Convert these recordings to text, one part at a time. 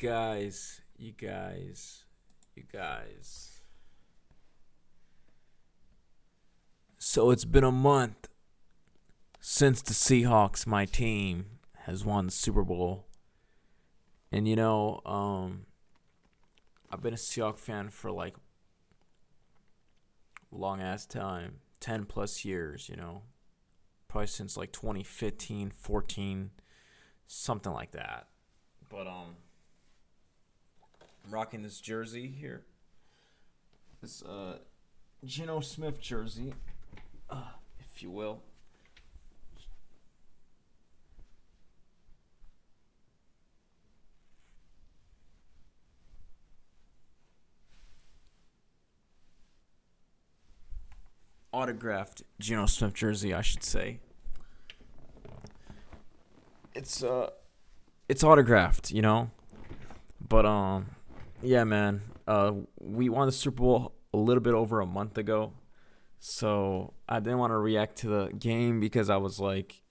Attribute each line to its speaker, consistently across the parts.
Speaker 1: you guys. So it's been a month since the Seahawks, my team, has won the Super Bowl. And I've been a Seahawks fan for like long ass time, 10 plus years, probably since like 2015, 14, something like that. But I'm rocking this jersey here. This Geno Smith jersey, if you will. Autographed Geno Smith jersey, I should say. It's autographed, But yeah, man. We won the Super Bowl a little bit over a month ago. So I didn't want to react to the game because I was like,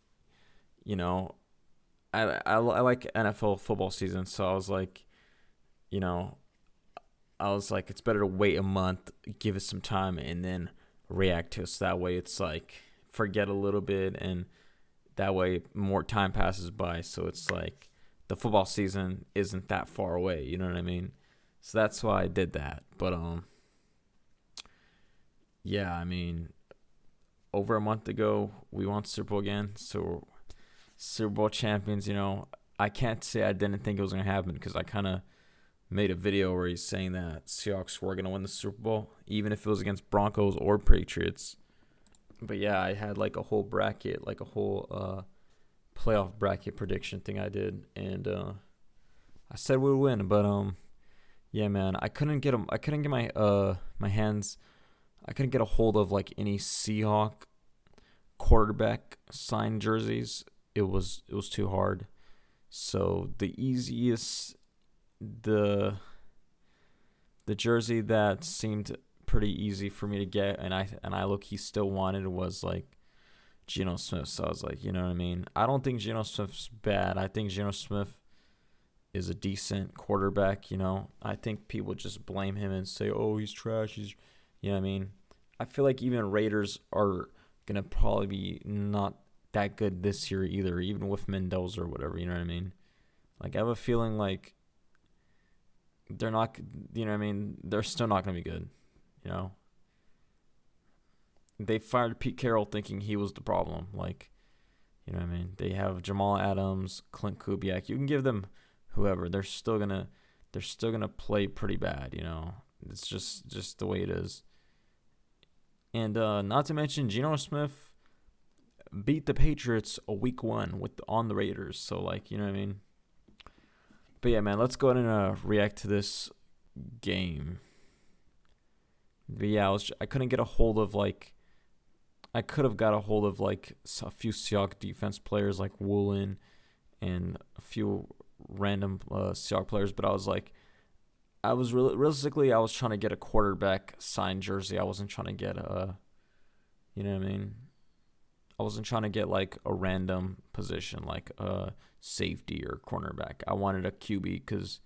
Speaker 1: I like NFL football season, so you know, I was like, it's better to wait a month, give it some time, and then react to it. So that way, it's like forget a little bit, and that way more time passes by. So it's like the football season isn't that far away. You know what I mean? So that's why I did that. But yeah, I mean, over a month ago, we won Super Bowl again. So Super Bowl champions. I can't say I didn't think it was gonna happen because I kind of made a video where he's saying that Seahawks were gonna win the Super Bowl, even if it was against Broncos or Patriots. But yeah, I had like a whole bracket, like a whole playoff bracket prediction thing I did, and I said we would win. But yeah, man, I couldn't get my hands. I couldn't get a hold of like any Seahawk quarterback signed jerseys. It was too hard. So the jersey that seemed pretty easy for me to get, and I look, he still wanted, was like Geno Smith. So I was like, you know what I mean? I don't think Geno Smith's bad. I think Geno Smith is a decent quarterback. I think people just blame him and say, oh, he's trash. You know what I mean? I feel like even Raiders are gonna probably be not that good this year either, even with Mendoza or whatever. You know what I mean? Like, I have a feeling like they're not, you know what I mean? They're still not going to be good, you know? They fired Pete Carroll thinking he was the problem. Like, you know what I mean? They have Jamal Adams, Clint Kubiak. You can give them whoever. They're still going to play pretty bad, It's just the way it is. And not to mention, Geno Smith beat the Patriots a week one on the Raiders. So, like, you know what I mean? But yeah, man, let's go ahead and react to this game. But yeah, I couldn't get a hold of I could have got a hold of a few Seahawks defense players like Woolen and a few random Seahawks players, but realistically, I was trying to get a quarterback signed jersey. I wasn't trying to get you know what I mean? I wasn't trying to get like a random position like a safety or cornerback. I wanted a QB because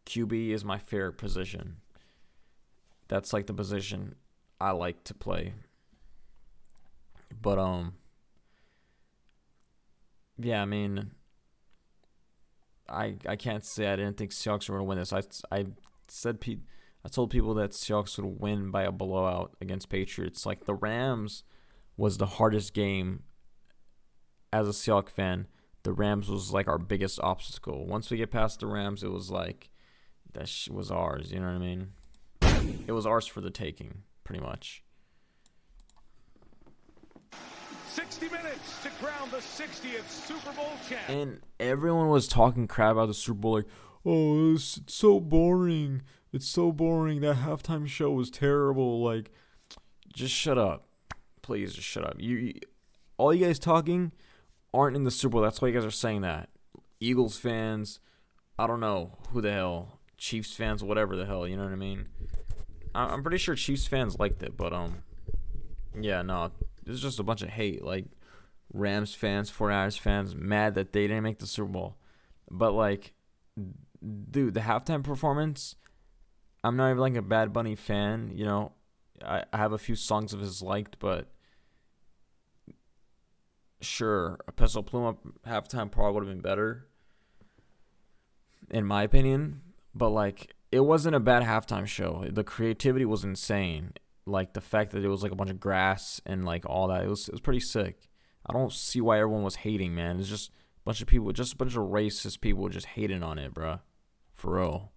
Speaker 1: QB is my favorite position. That's like the position I like to play. But yeah, I mean, I can't say I didn't think Seahawks were gonna win this. I told people that Seahawks would win by a blowout against Patriots. Like, the Rams was the hardest game as a Seahawks fan. The Rams was like our biggest obstacle. Once we get past the Rams, it was like that was ours. You know what I mean? It was ours for the taking, pretty much.
Speaker 2: 60 minutes to crown the 60th Super Bowl champ.
Speaker 1: And everyone was talking crap about the Super Bowl, like, oh, it's so boring. It's so boring. That halftime show was terrible. Like, just shut up. Please, just shut up. All you guys talking aren't in the Super Bowl. That's why you guys are saying that. Eagles fans, I don't know who the hell. Chiefs fans, whatever the hell. You know what I mean? I'm pretty sure Chiefs fans liked it, but yeah, no, this is just a bunch of hate. Like, Rams fans, 49ers fans, mad that they didn't make the Super Bowl. But like, dude, the halftime performance. I'm not even like a Bad Bunny fan, you know. I have a few songs of his liked, but sure, a Peso Pluma halftime probably would have been better, in my opinion. But like, it wasn't a bad halftime show. The creativity was insane. Like the fact that it was like a bunch of grass and like all that, it was pretty sick. I don't see why everyone was hating, man. It's just a bunch of people, just a bunch of racist people just hating on it, bruh. For real.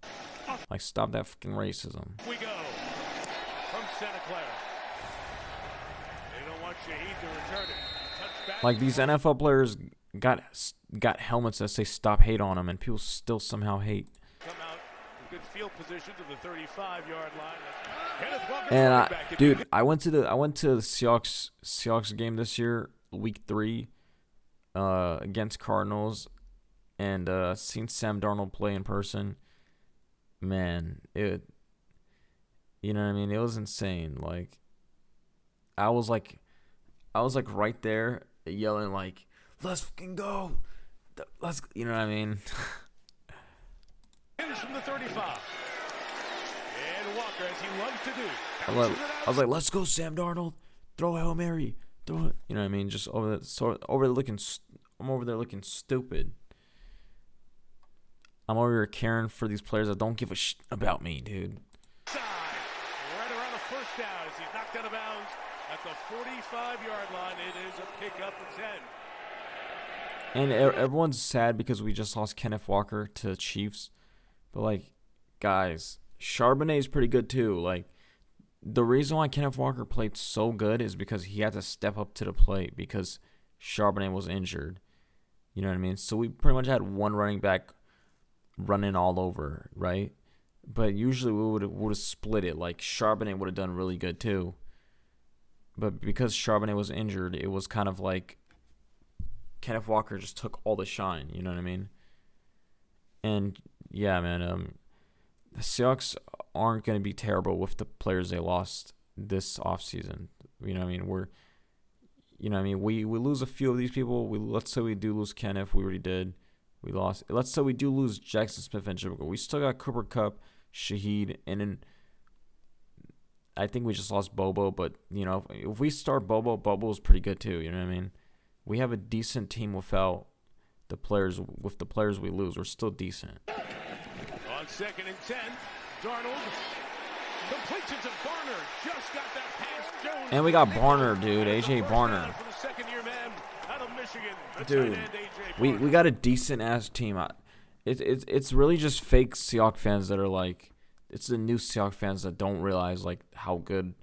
Speaker 1: Like, stop that fucking racism.
Speaker 2: We go from Santa Clara. They don't want Shaheed to return it. Touchback.
Speaker 1: Like, these NFL players got helmets that say "Stop hate" on them, and people still somehow hate.
Speaker 2: Come out in good field position to the 35-yard line.
Speaker 1: And dude, I went to the Seahawks game this year, week 3, against Cardinals, and seen Sam Darnold play in person. Man, you know what I mean? It was insane. Like, I was like right there yelling like, "Let's fucking go, let's," you know what I mean?
Speaker 2: From the 35. And Walker, as he loves to do.
Speaker 1: I was like, "Let's go, Sam Darnold. Throw a Hail Mary. Throw it." You know what I mean? Just I'm over there looking stupid. I'm over here caring for these players that don't give a shit about me, dude.
Speaker 2: Right around the first down as he's knocked out of bounds at the 45-yard line. It is a pickup of 10.
Speaker 1: And everyone's sad because we just lost Kenneth Walker to Chiefs. But, like, guys, Charbonnet is pretty good too. Like, the reason why Kenneth Walker played so good is because he had to step up to the plate because Charbonnet was injured. You know what I mean? So we pretty much had one running back running all over, right? But usually we would have split it. Like, Charbonnet would have done really good too. But because Charbonnet was injured, it was kind of like Kenneth Walker just took all the shine. You know what I mean? And yeah, man, the Seahawks aren't going to be terrible with the players they lost this offseason. You know what I mean? We lose a few of these people. Let's say we do lose Kenneth. We already did. We lost. Let's say we do lose Jackson Smith and Jibba. We still got Cooper Kupp, Shaheed, and then I think we just lost Bobo. But, you know, if we start Bobo's pretty good too. You know what I mean? We have a decent team without the players. With the players we lose, we're still decent.
Speaker 2: On 2nd and 10, Darnold completes it to Barner. Just got that pass. Jones.
Speaker 1: And we got Barner, dude. AJ Barner.
Speaker 2: For the second-year man out of Michigan.
Speaker 1: Dude, we got a decent ass team. It's really just fake Seahawks fans that are like, it's the new Seahawks fans that don't realize like how good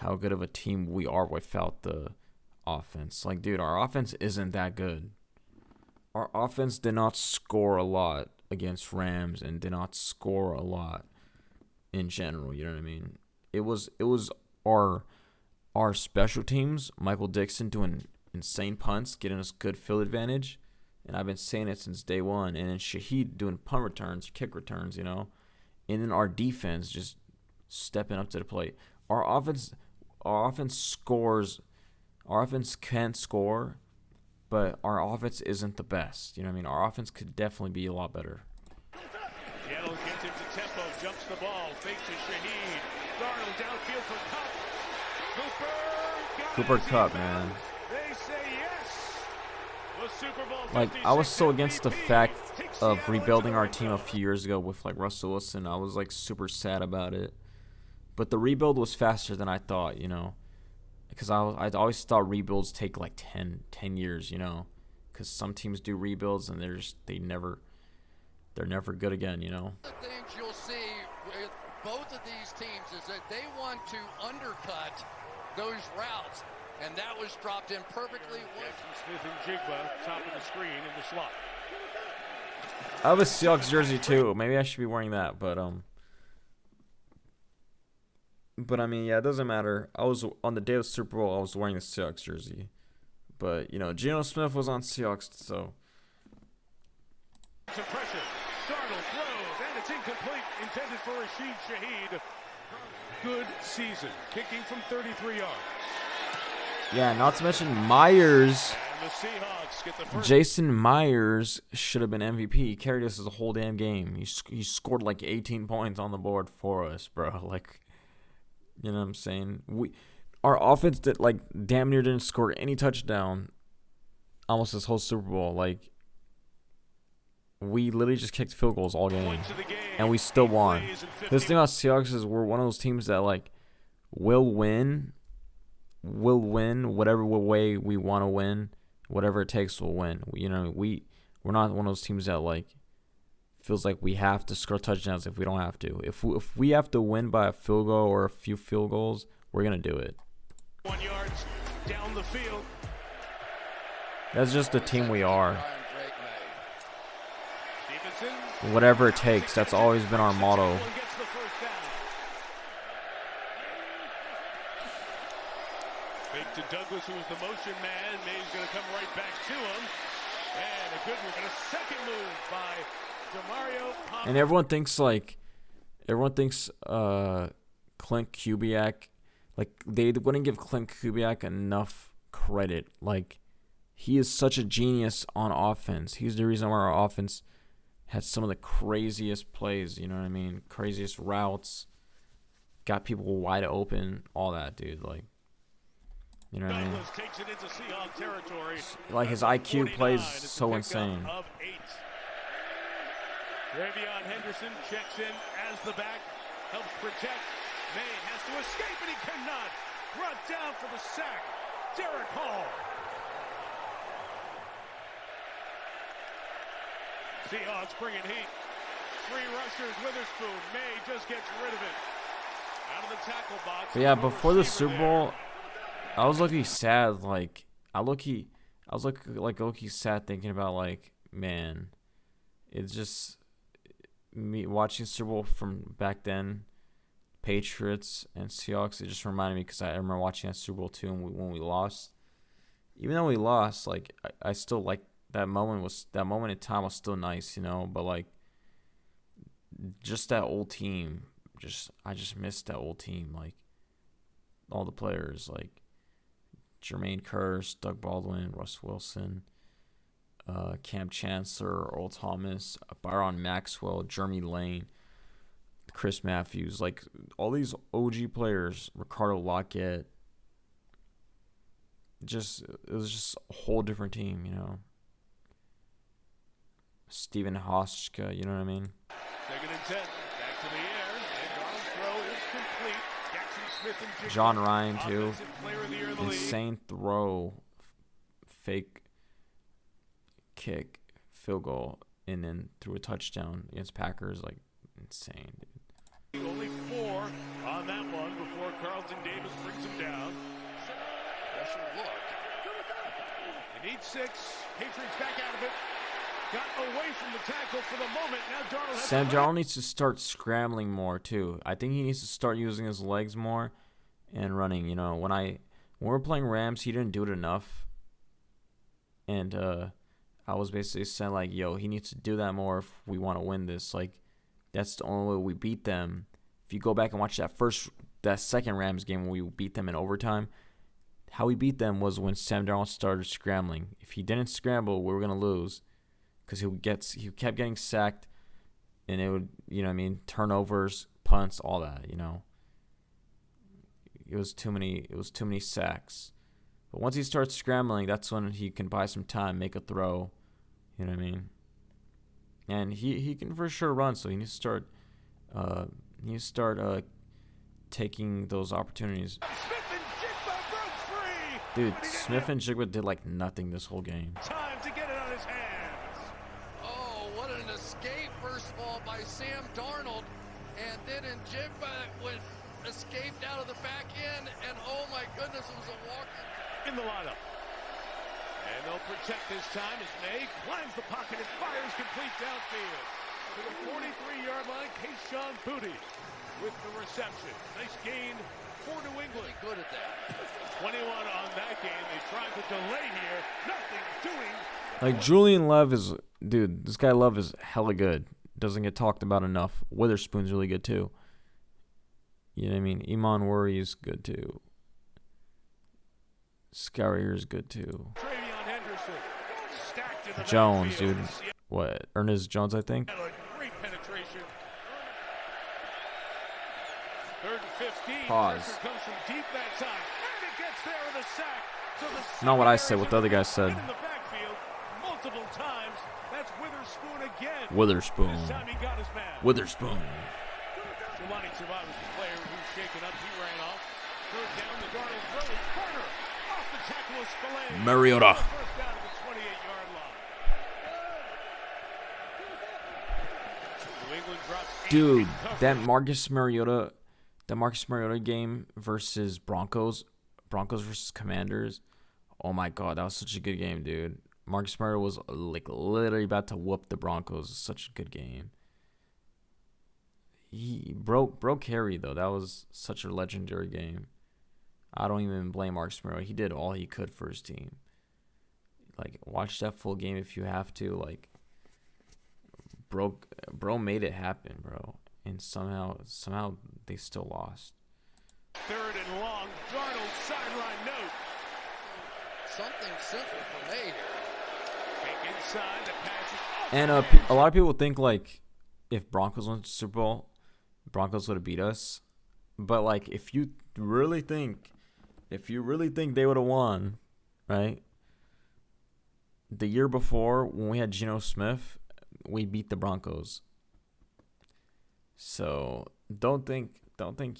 Speaker 1: of a team we are without the offense. Like, dude, our offense isn't that good. Our offense did not score a lot against Rams and did not score a lot in general. You know what I mean? It was our special teams. Michael Dixon doing insane punts, getting us good field advantage, and I've been saying it since day one. And then Shaheed doing punt returns, kick returns, you know, and then our defense just stepping up to the plate. Our offense scores. Our offense can score, but our offense isn't the best. You know what I mean? Our offense could definitely be a lot better.
Speaker 2: Seattle gets into tempo, jumps the ball, fakes to Shaheed. Darnold downfield for Kupp.
Speaker 1: Cooper Kupp, man.
Speaker 2: They say yes. The Super Bowl
Speaker 1: Like, I was so against the fact of rebuilding our team a few years ago with like Russell Wilson. I was like super sad about it. But the rebuild was faster than I thought, you know. Because I always thought rebuilds take like 10 years, you know. Because some teams do rebuilds and they're never good again, you know.
Speaker 3: The things you'll see with both of these teams is that they want to undercut those routes, and that was dropped in perfectly.
Speaker 2: Smith and Jigba top of the screen in the slot.
Speaker 1: I have a Seahawks jersey too. Maybe I should be wearing that, but I mean, yeah, it doesn't matter. I was on the day of the Super Bowl. I was wearing the Seahawks jersey, but you know, Geno Smith was on Seahawks, so.
Speaker 2: Some pressure. Darnold throws, and it's incomplete. Intended for Rashid Shaheed. Good season, kicking from 33 yards.
Speaker 1: Yeah, not to mention Myers
Speaker 2: the Seahawks get the first.
Speaker 1: Jason Myers should have been MVP. He carried us the whole damn game. He scored like 18 points on the board for us, bro. Like, you know what I'm saying? Our offense did like damn near didn't score any touchdown almost this whole Super Bowl. Like, we literally just kicked field goals all game, and we still won. This thing about Seahawks is we're one of those teams that like will win whatever way we want to win, whatever it takes, we'll win. We're not one of those teams that like feels like we have to score touchdowns if we don't have to. If we have to win by a field goal or a few field goals, we're gonna do it.
Speaker 2: 1 yard down the field.
Speaker 1: That's just the team we are. Whatever it takes. That's always been our motto.
Speaker 2: Fake to Douglas, who was the motion man. May's going to come right back to him. And a good move. And a second move by Demario Pompey.
Speaker 1: And everyone thinks Clint Kubiak, like they wouldn't give Clint Kubiak enough credit. Like, he is such a genius on offense. He's the reason why our offense had some of the craziest plays, you know what I mean? Craziest routes. Got people wide open, all that, dude. Like, you know what I mean?
Speaker 2: Takes it into Seahawks territory.
Speaker 1: Like, his IQ plays so insane.
Speaker 2: Ravion Henderson checks in as the back, helps protect. May has to escape, and he cannot. Brought down for the sack. Derek Hall. Seahawks bringing heat. 3 rushers, Witherspoon. May just gets rid of it. Out of the tackle box.
Speaker 1: But yeah, before the Super Bowl, I was low-key sad. Like, I was low-key sad thinking about, like, man, it's just me watching Super Bowl from back then, Patriots and Seahawks. It just reminded me because I remember watching that Super Bowl too, and when we lost. Even though we lost, like, I still like that moment in time was still nice, you know. But like, just that old team, I just missed that old team. Like, all the players, like Jermaine Kearse, Doug Baldwin, Russ Wilson, Cam Chancellor, Earl Thomas, Byron Maxwell, Jeremy Lane, Chris Matthews, like all these OG players, Ricardo Lockett. It was just a whole different team, you know. Steven Hauschka, you know what I mean?
Speaker 2: 2nd and 10, back to the air, and Darnold's throw is complete. Jackson Smith and
Speaker 1: John Ryan too. Insane throw, fake kick, field goal, and then threw a touchdown against Packers. Like, insane, dude.
Speaker 2: Only 4 on that one before Carlton Davis brings him down. Special look. They need 6. Patriots back out of it. Got away from the tackle for the moment. Now Darnold has
Speaker 1: Sam Darnold needs to start scrambling more too. I think he needs to start using his legs more and running. You know, when we're playing Rams, he didn't do it enough. And I was basically saying, like, yo, he needs to do that more if we want to win this. Like, that's the only way we beat them. If you go back and watch that second Rams game where we beat them in overtime, how we beat them was when Sam Darnold started scrambling. If he didn't scramble, we were gonna lose. Because he kept getting sacked, and it would, you know what I mean, turnovers, punts, all that, you know. It was too many sacks. But once he starts scrambling, that's when he can buy some time, make a throw, you know what I mean. And he can for sure run, so he needs to start taking those opportunities. Dude, Smith and Jigba did like nothing this whole game.
Speaker 2: time to get it on his hands.
Speaker 3: First of all, by Sam Darnold, and then Njigba escaped out of the back end, and oh my goodness, it was a walker.
Speaker 2: In the lineup. And they'll protect this time as May climbs the pocket and fires complete downfield. To the 43-yard line, Kayshon Boutte with the reception. Nice gain for New England.
Speaker 3: Really good at that.
Speaker 2: 21 on that game. They tried to delay here. Nothing doing.
Speaker 1: Like, Julian Love is, dude, this guy Love is hella good. Doesn't get talked about enough. Witherspoon's really good too. You know what I mean? Iman Worry is good too. Scarrier is good too.
Speaker 2: Travion Henderson
Speaker 1: Jones, dude. What? Ernest Jones, I think.
Speaker 2: Great penetration. Third and 15.
Speaker 1: Pause.
Speaker 2: Pressure comes from deep that time. And it gets there with a sack. So the
Speaker 1: Not what I said, what the other guy said.
Speaker 2: in the backfield multiple times. That's Witherspoon again.
Speaker 1: Witherspoon.
Speaker 2: This time he got his man.
Speaker 1: Witherspoon.
Speaker 2: Giovanni Cervantes, the player who's shaken up. He ran off. Third down, the guard will throw his corner. Off the tackle is Spillane.
Speaker 1: Mariota.
Speaker 2: First down at the 28-yard line. New England drops 8
Speaker 1: Dude,
Speaker 2: in coverage.
Speaker 1: that Marcus Mariota game versus Broncos versus Commanders. Oh my God, that was such a good game, dude. Marcus Mariota was like literally about to whoop the Broncos. Such a good game. He broke Harry though. That was such a legendary game. I don't even blame Marcus Mariota. He did all he could for his team. Like, watch that full game if you have to. Like, bro made it happen, bro. And somehow they still lost.
Speaker 2: Third and long. Darnold sideline note.
Speaker 3: Something simple for me here.
Speaker 2: Take inside. The pass is off.
Speaker 1: And
Speaker 2: the edge.
Speaker 1: a lot of people think like if Broncos went to the Super Bowl, Broncos would have beat us. But like if you really think they would have won, right? The year before when we had Geno Smith, we beat the Broncos. So don't think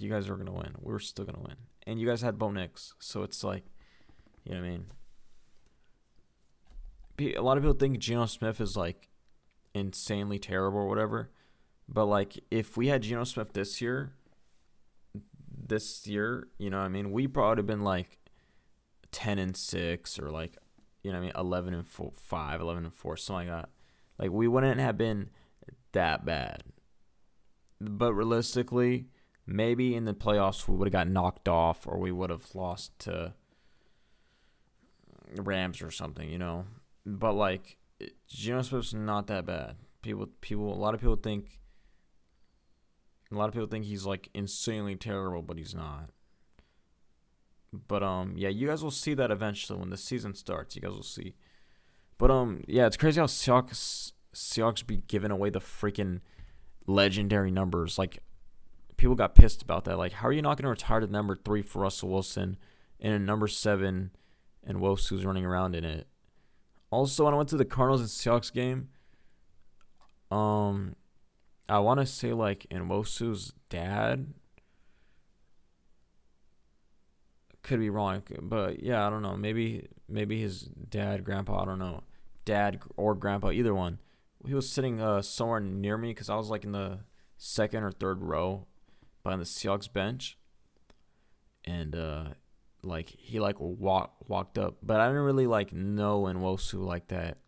Speaker 1: you guys are gonna win. We're still gonna win. And you guys had Bo Nix, so it's like, you know what I mean? A lot of people think Geno Smith is like insanely terrible or whatever, but like if we had Geno Smith this year, you know what I mean, we probably would have been like 10-6 or like, you know what I mean, 11-5, 11-4, something like that. Like we wouldn't have been that bad. But realistically, maybe in the playoffs we would have got knocked off or we would have lost to Rams or something, you know. But like Geno Smith's not that bad. A lot of people think he's like insanely terrible, but he's not. But yeah, you guys will see that eventually when the season starts. You guys will see. But yeah, it's crazy how Seahawks be giving away the freaking legendary numbers. Like people got pissed about that. Like, how are you not going to retire the number 3 for Russell Wilson and a number 7 and Wosu's running around in it? Also, when I went to the Cardinals and Seahawks game, I want to say like Nwosu's dad, could be wrong, but yeah, I don't know. Maybe his dad, grandpa, I don't know, dad or grandpa, either one. He was sitting somewhere near me because I was like in the second or third row behind the Seahawks bench, and like he like walked up, but I didn't really like know Nwosu like that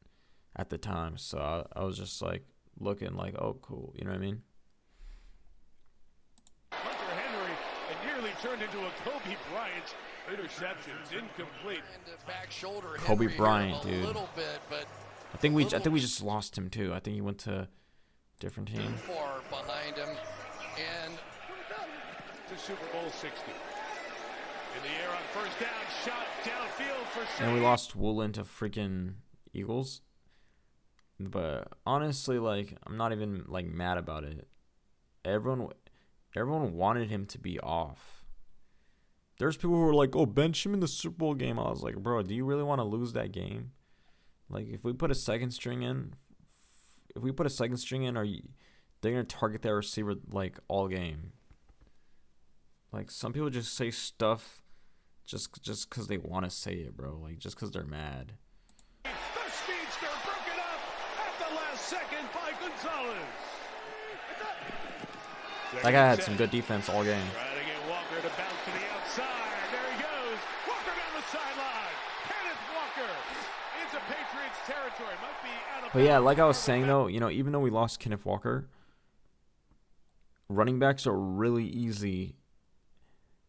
Speaker 1: at the time, so I was just like looking like, oh cool, you know what I mean?
Speaker 2: Hunter Henry, it nearly turned into a Kobe Bryant. Interceptions incomplete.
Speaker 3: And back shoulder
Speaker 1: Kobe
Speaker 3: Henry
Speaker 1: Bryant,
Speaker 3: here a
Speaker 1: dude.
Speaker 3: little bit, but
Speaker 1: I think we just lost him too. I think he went to a different team.
Speaker 3: too far behind him. And
Speaker 2: To Super Bowl 60. In the air on first down, shot downfield for Shane.
Speaker 1: And we lost Woolen to freaking Eagles. But honestly, like, I'm not even like mad about it. Everyone wanted him to be off. There's people who were like, "Oh, bench him in the Super Bowl game." I was like, "Bro, do you really want to lose that game? Like, if we put a second string in, they're gonna target that receiver like all game." Like, some people just say stuff just because they want to say it, bro. Like, just because they're mad.
Speaker 2: The speedster broken up at the last second by Gonzalez.
Speaker 1: That guy had some good defense all game.
Speaker 2: Trying to get Walker to bounce to the outside. There he goes. Walker down the sideline. Kenneth Walker into Patriots territory. Might be out of
Speaker 1: But yeah,
Speaker 2: bounds.
Speaker 1: like I was saying though, you know, even though we lost Kenneth Walker, running backs are really easy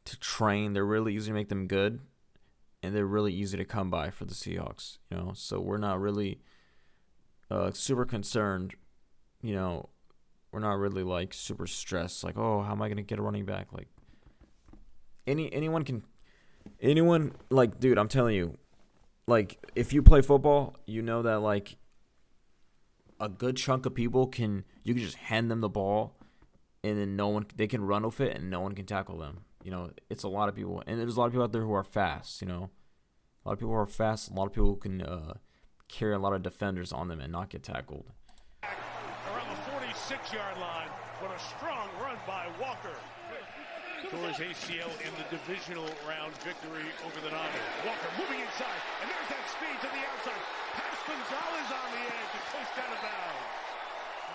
Speaker 1: to train. They're really easy to make them good, and they're really easy to come by for the Seahawks, you know. So we're not really super concerned, you know. We're not really like super stressed, like, oh, how am I gonna get a running back? Like anyone, like, dude, I'm telling you, like, if you play football, you know that like a good chunk of people you can just hand them the ball, and then they can run with it, and no one can tackle them. It's a lot of people, and there's a lot of people out there who are fast. A lot of people who are fast. A lot of people who can carry a lot of defenders on them and not get tackled.
Speaker 2: Around the 46-yard line, what a strong run by Walker. Tore his ACL in the divisional round victory over the Niners. Walker moving inside, and there's that speed to the outside. Pass Gonzalez on the edge and pushed out of bounds.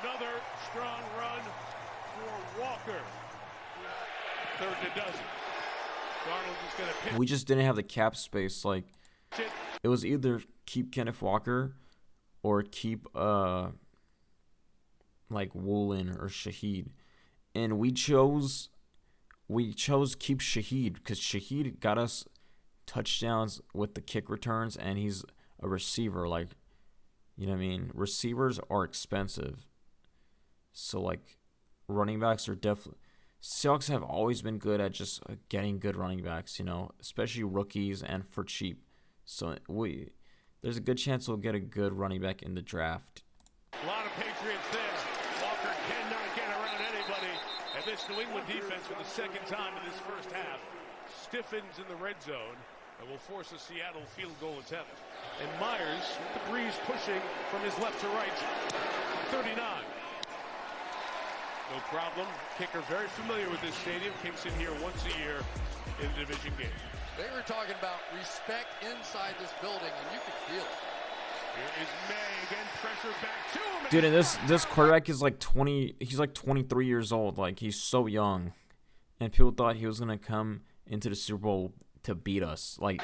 Speaker 2: Another strong run for Walker. Third and a dozen. Darnold is going to pitch.
Speaker 1: We just didn't have the cap space. Like, it was either keep Kenneth Walker or keep like Woolen or Shaheed, and we chose keep Shaheed because Shaheed got us touchdowns with the kick returns, and he's a receiver. Like, you know what I mean? Receivers are expensive, so like running backs are definitely. Seahawks have always been good at just getting good running backs, especially rookies and for cheap. So there's a good chance we'll get a good running back in the draft.
Speaker 2: A lot of Patriots there. Walker cannot get around anybody. And this New England defense for the second time in this first half stiffens in the red zone and will force a Seattle field goal attempt. And Myers, with the breeze pushing from his left to right. 39. No problem. Kicker very familiar with this stadium. Kicks in here once a year in the division game.
Speaker 3: They were talking about respect inside this building, and you could feel it.
Speaker 2: Here is May again, pressure back to him.
Speaker 1: Dude, and this quarterback is like 20. He's like 23 years old. Like, he's so young, and people thought he was gonna come into the Super Bowl to beat us. Like,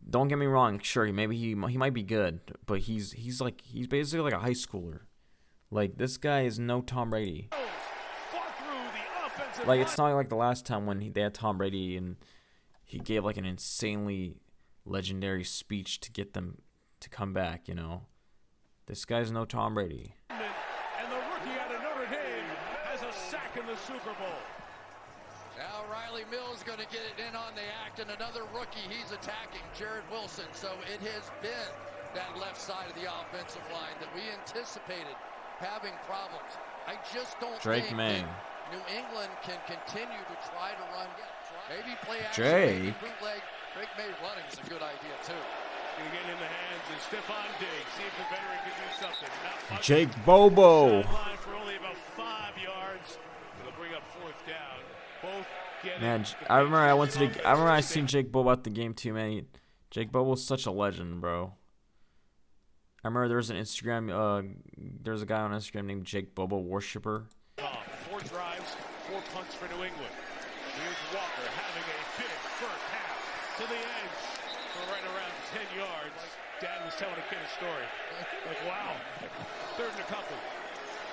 Speaker 1: don't get me wrong. Sure, he might be good, but he's basically like a high schooler. Like, this guy is no Tom Brady. Like, it's not like the last time when they had Tom Brady and he gave like an insanely legendary speech to get them to come back, This guy's no Tom Brady.
Speaker 2: And the rookie out of Notre Dame has a sack in the Super Bowl.
Speaker 3: Now Riley Mills going to get it in on the act, and another rookie he's attacking, Jared Wilson. So it has been that left side of the offensive line that we anticipated having problems. I just don't think New England can continue to try to run. Maybe play action, bootleg. Drake May running is a good idea too.
Speaker 2: Going to get in the hands of Stephon Diggs. See if the veteran can do something.
Speaker 1: Jake Bobo.
Speaker 2: For only about 5 yards. It'll bring up fourth down. Both getting.
Speaker 1: Man, I remember I seen Jake Bobo at the game too, man. Jake Bobo's such a legend, bro. I remember there's a guy on Instagram named Jake Bobo Worshipper.
Speaker 2: 4 drives, 4 punts for New England. Here's Walker having a big first half to the edge for right around 10 yards. Dad was telling a kid a story. Like, wow. Third and a couple.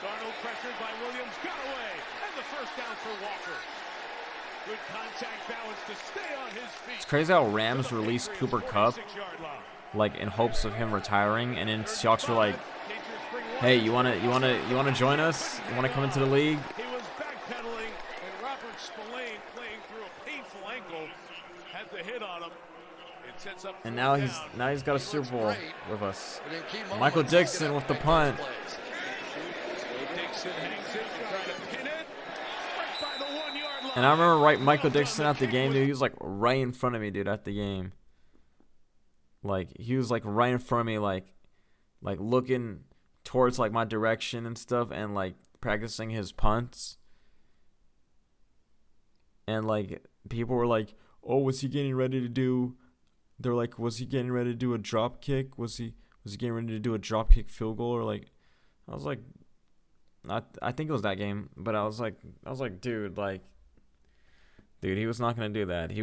Speaker 2: Darnold pressured by Williams, got away, and the first down for Walker. Good contact balance to stay on his feet.
Speaker 1: It's crazy how Rams released Cooper Kupp, like, in hopes of him retiring, and then Seahawks were like, "Hey, you wanna join us? You wanna come into the league?"
Speaker 2: He was backpedaling, and Robert Spillane, playing through a painful ankle, had the hit on him. It sets up.
Speaker 1: And now he's got a Super Bowl with us. Michael Dixon with the punt.
Speaker 2: Dixon hangs it, trying to pin it right by the 1-yard line.
Speaker 1: And I remember Michael Dixon at the game, dude. He was like right in front of me, dude, at the game. Like, he was like right in front of me, like looking towards like my direction and stuff, and like practicing his punts. And like people were like, "Oh, was he getting ready to do?" They're like, "Was he getting ready to do a drop kick? Was he getting ready to do a drop kick field goal?" Or like, I was like, I think it was that game, but I was like, dude, he was not gonna do that. He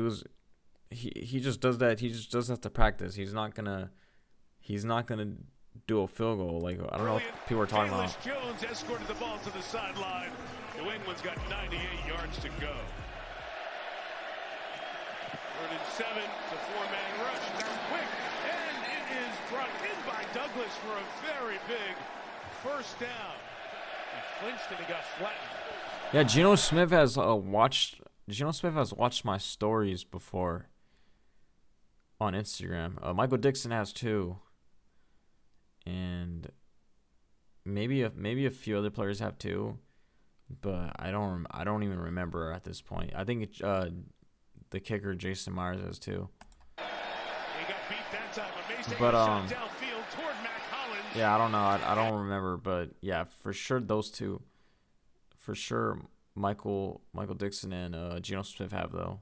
Speaker 1: just does that. He just does that to practice. He's not gonna do a field goal. Like, I don't know what people are talking about.
Speaker 2: Jones escorted the ball to the sideline. New England's got 98 yards to go. 3rd and 7, the 4-man rush. They're quick, and it is brought in by Douglas for a very big first down. He flinched and he got flattened.
Speaker 1: Yeah, Geno Smith has watched my stories before on Instagram. Michael Dixon has too. And maybe a few other players have too, but I don't even remember at this point. I think the kicker Jason Myers has too.
Speaker 2: He got beat that time, but Mace
Speaker 1: But
Speaker 2: shot downfield toward Mac Hollins.
Speaker 1: yeah, I don't know. I don't remember, but yeah, for sure those two. For sure, Michael Dixon and Geno Smith have though.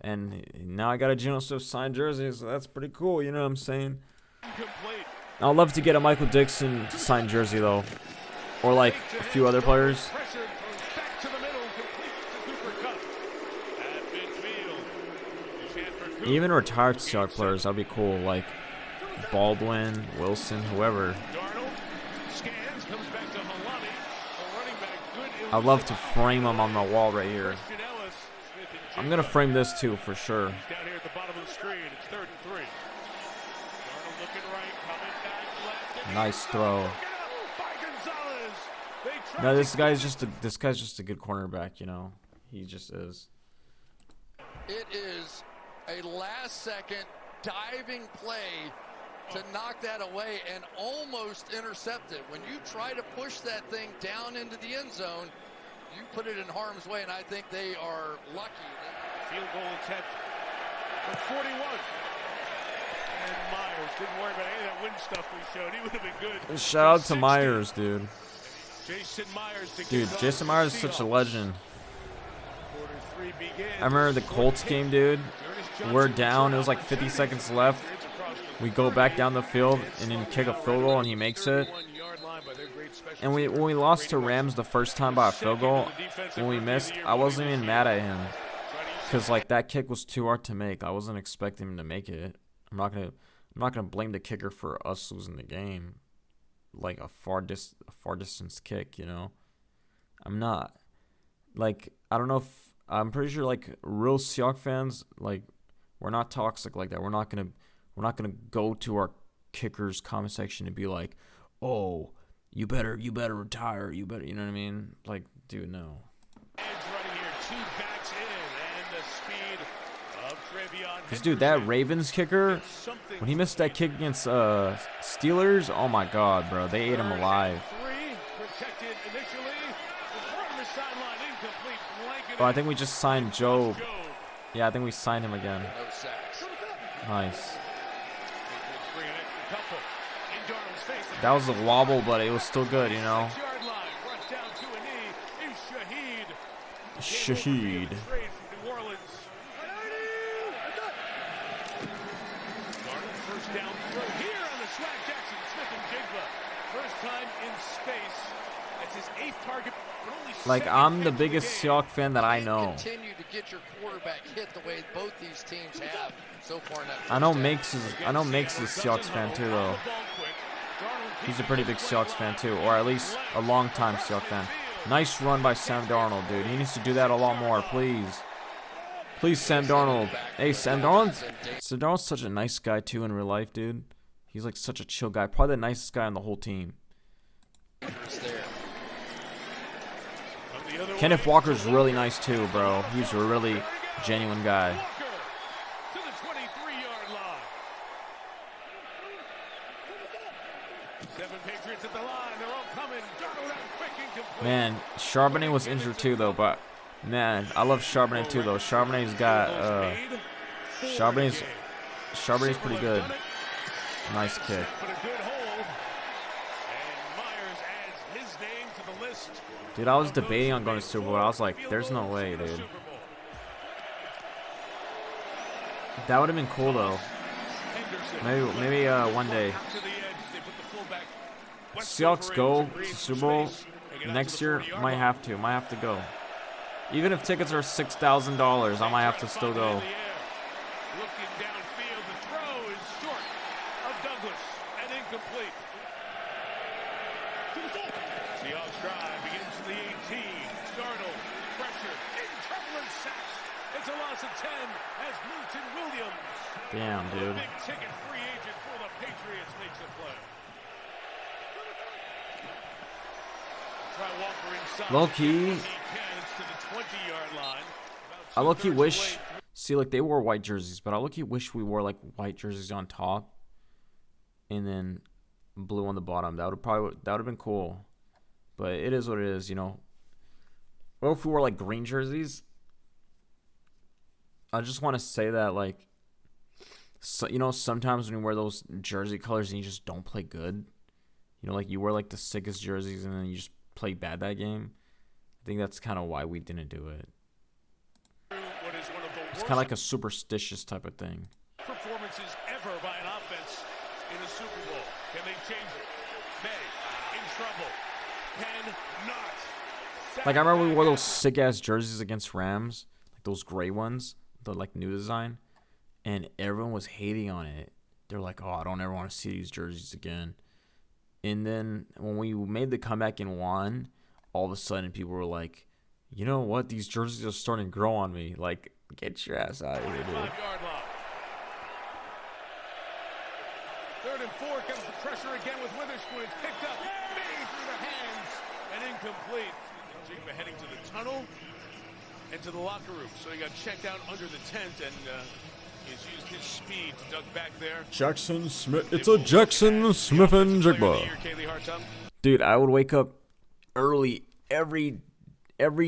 Speaker 1: And now I got a Geno Smith signed jersey, so that's pretty cool. You know what I'm saying?
Speaker 2: Incomplete.
Speaker 1: I'd love to get a Michael Dixon signed jersey though, or like a few other players.
Speaker 2: Pressure throws back to the middle, complete to Cooper Kupp. At midfield. The chance for Kupp.
Speaker 1: Even retired Seahawks players, that'd be cool. Like Baldwin, Wilson, whoever.
Speaker 2: Darnold scans, comes back to Halani. A running back, good.
Speaker 1: I'd love to frame them on the wall right here.
Speaker 2: Christian Ellis, Smith and
Speaker 1: I'm gonna frame this too for sure.
Speaker 2: He's down here at the bottom of the screen. It's 3rd and 3. Darnold looking right, coming back left.
Speaker 1: Nice throw.
Speaker 2: By Gonzalez. They try
Speaker 1: No,
Speaker 2: to
Speaker 1: this guy's just a good cornerback. You know, he just is.
Speaker 3: It is a last-second diving play to knock that away and almost intercept it. When you try to push that thing down into the end zone, you put it in harm's way, and I think they are lucky.
Speaker 2: field goal attempt for 41. And Myers didn't worry about any of that wind stuff we showed. He would have been good.
Speaker 1: Shout out to Myers, dude.
Speaker 2: Jason Myers to
Speaker 1: Dude,
Speaker 2: kick off
Speaker 1: Jason
Speaker 2: the
Speaker 1: Myers is such a
Speaker 2: Seahawks.
Speaker 1: legend.
Speaker 2: Quarter 3 begins.
Speaker 1: I remember the Colts game, dude.
Speaker 2: Ernest
Speaker 1: We're
Speaker 2: Johnson
Speaker 1: down. It was
Speaker 2: return
Speaker 1: like 50
Speaker 2: opportunity.
Speaker 1: seconds left.
Speaker 2: Patriots across the
Speaker 1: We go back down the field and then kick a field goal, and he makes it.
Speaker 2: 31-yard line by their great special
Speaker 1: And when we lost to Rams the first time by a field goal, when we missed, I wasn't even mad at him. Because, like, that kick was too hard to make. I wasn't expecting him to make it. I'm not gonna blame the kicker for us losing the game. Like, a far distance kick, you know? I'm not. Like, I don't know if... I'm pretty sure, like, real Seahawks fans, like, we're not toxic like that. We're not gonna go to our kickers comment section and be like, oh, you better retire. You better, you know what I mean? Like, dude, no.
Speaker 2: Edge running here, 2 backs in, and the speed of Travion.
Speaker 1: Because, dude, that Ravens kicker, when he missed that kick against Steelers, oh my God, bro, they ate him alive.
Speaker 2: 3 protected initially. The front of the sideline incomplete. Blanket
Speaker 1: Oh, I think we just signed Joe.
Speaker 2: Joe.
Speaker 1: Yeah, I think we signed him again.
Speaker 3: No sacks.
Speaker 1: Nice.
Speaker 2: Patriots bringing it. Couple in Darnold's face.
Speaker 1: That was a wobble, but it was still good, you know.
Speaker 2: 6-yard line, brought down to a knee is Shaheed.
Speaker 1: Shaheed.
Speaker 2: Trade from New Orleans. Darnold first down throw here on the swag Jackson, Smith and Jigba. First time in space. That's his 8th target. But only
Speaker 1: Like,
Speaker 2: 2nd
Speaker 1: I'm
Speaker 2: catch
Speaker 1: the
Speaker 2: of
Speaker 1: biggest
Speaker 2: game.
Speaker 1: Seahawks fan that I know.
Speaker 3: Continue to get your quarterback hit the way both these teams have so far in that
Speaker 1: I know
Speaker 3: first half.
Speaker 1: Makes is a Seahawks fan too, though. He's a pretty big Seahawks fan too, or at least a long-time Seahawks fan. Nice run by Sam Darnold, dude. He needs to do that a lot more, please. Please, Sam Darnold. Hey, Sam Darnold's such a nice guy too in real life, dude. He's like such a chill guy. Probably the nicest guy on the whole team. Kenneth Walker's really nice too, bro. He's a really genuine guy.
Speaker 2: To the 23-yard line. 7 Patriots at the line. They're all coming. Darnold out quick, incomplete.
Speaker 1: Man, Charbonnet was injured too, though. But man, I love Charbonnet too, though. Charbonnet's pretty good. Nice kick.
Speaker 2: But a good hold. And Myers adds his name to the list.
Speaker 1: Dude, I was debating on going to Super Bowl. I was like, there's no way, dude. That would have been cool, though. Maybe one day. Seahawks go to Super Bowl next year. Might have to go. Even if tickets are $6,000, I might have to still go.
Speaker 2: Looking downfield, the throw is short of Douglas and incomplete. Seahawks drive begins to the 18. Darnold, pressure, in trouble and sacked. It's a loss of 10 as Milton Williams,
Speaker 1: Damn, dude.
Speaker 2: big ticket free agent for the Patriots, makes a play. Try Walker inside.
Speaker 1: Low key,
Speaker 2: He can. It's to the 20-yard line.
Speaker 1: I low key
Speaker 2: About 2/3
Speaker 1: wish.
Speaker 2: away.
Speaker 1: See, like they wore white jerseys, but I low key wish we wore like white jerseys on top, and then blue on the bottom. That would have been cool. But it is what it is, you know. Well, if we wore like green jerseys, I just want to say that, like, so, you know, sometimes when you wear those jersey colors and you just don't play good, you know, like you wear like the sickest jerseys and then you just play bad that game. I think that's kind of why we didn't do it. It's kind of like a superstitious type of thing.
Speaker 2: Performances ever by an offense in a Super Bowl. Can they change it? May in trouble. Cannot.
Speaker 1: Like I remember we wore those sick ass jerseys against Rams, like those gray ones, the like new design, and everyone was hating on it. They're like, "Oh, I don't ever want to see these jerseys again." And then when we made the comeback and won, all of a sudden people were like, "You know what? These jerseys are starting to grow on me." Like, get your ass out of here, dude.
Speaker 2: 5-yard line. 3rd and 4 comes the pressure again with Witherspoon. It's picked up. May through the hands and incomplete. Jigba heading to the tunnel and to the locker room. So he got checked out under the tent and he's used his speed to duck back there.
Speaker 1: Jackson Smith. It's a Jackson Smith and Jigba. Dude, I would wake up early every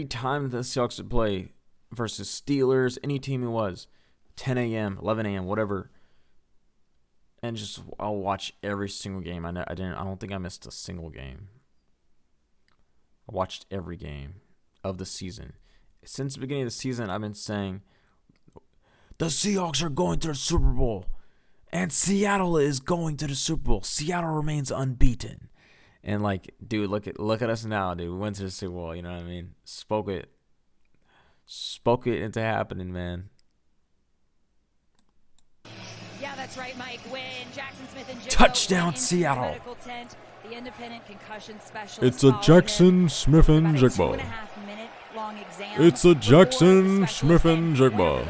Speaker 1: time the Seahawks would play versus Steelers, any team it was, 10 a.m., 11 a.m., whatever. And just I'll watch every single game. I don't think I missed a single game. I watched every game of the season. Since the beginning of the season, I've been saying the Seahawks are going to the Super Bowl, and Seattle is going to the Super Bowl. Seattle remains unbeaten. And like, dude, look at us now, dude. We went to the Super Bowl. You know what I mean? Spoke it into happening, man.
Speaker 4: Yeah, that's right, Mike. When Jackson Smith and Jigba
Speaker 1: touchdown Seattle.
Speaker 4: Tent, the independent concussion specialist.
Speaker 1: It's a Jackson Smith and Jigba. It's a Jackson Smith and Jigba.